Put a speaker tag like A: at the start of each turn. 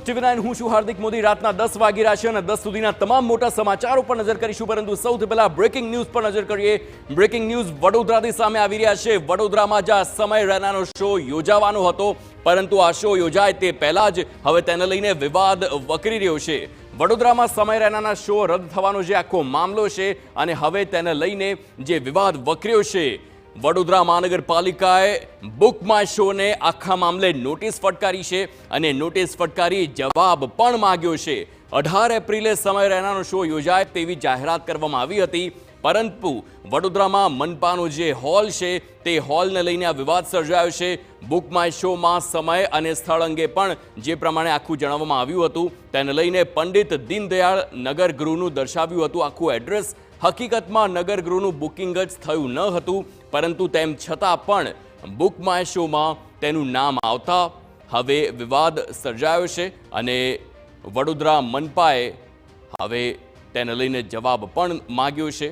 A: ટીવી9 હું છું હાર્દિક મોદી। રાતના 10 વાગી રહ્યા છે અને 10 સુધીના તમામ મોટા સમાચારો પર નજર કરીશું, પરંતુ સૌથી પહેલા બ્રેકિંગ ન્યૂઝ પર નજર કરીએ। બ્રેકિંગ ન્યૂઝ વડોદરાથી સામે આવી રહ્યા છે। વડોદરામાં જ્યાં સમય રૈનાનો શો યોજાવાનો હતો, પરંતુ આ શો યોજાય તે પહેલા જ હવે તેને લઈને વિવાદ વકરી રહ્યો છે। વડોદરામાં સમય રૈનાના શો રદ થવાનો જે આખો મામલો છે અને હવે તેને લઈને જે વિવાદ વકર્યો છે, વડોદરા મહાનગરપાલિકાએ બુક માય શોને આખા મામલે નોટિસ ફટકારી છે અને નોટિસ ફટકારી જવાબ પણ માંગ્યો છે। 18 એપ્રિલે સમય રૈનાનો શો યોજાય તેવી જાહેરાત કરવામાં આવી હતી, પરંતુ વડોદરામાં મનપાનો જે હોલ છે તે હોલને લઈને આ વિવાદ સર્જાયો છે। બુક માય શોમાં સમય અને સ્થળ અંગે પણ જે પ્રમાણે આખું જણાવવામાં આવ્યું હતું તેને લઈને પંડિત દીનદયાળ નગરગૃહનું દર્શાવ્યું હતું આખું એડ્રેસ। હકીકતમાં નગરગૃહનું બુકિંગ જ થયું ન હતું, પરંતુ તેમ છતાં પણ બુક માય શોમાં તેનું નામ આવતા હવે વિવાદ સર્જાયો છે અને વડોદરા મનપાએ હવે તેને લઈને જવાબ પણ માંગ્યો છે।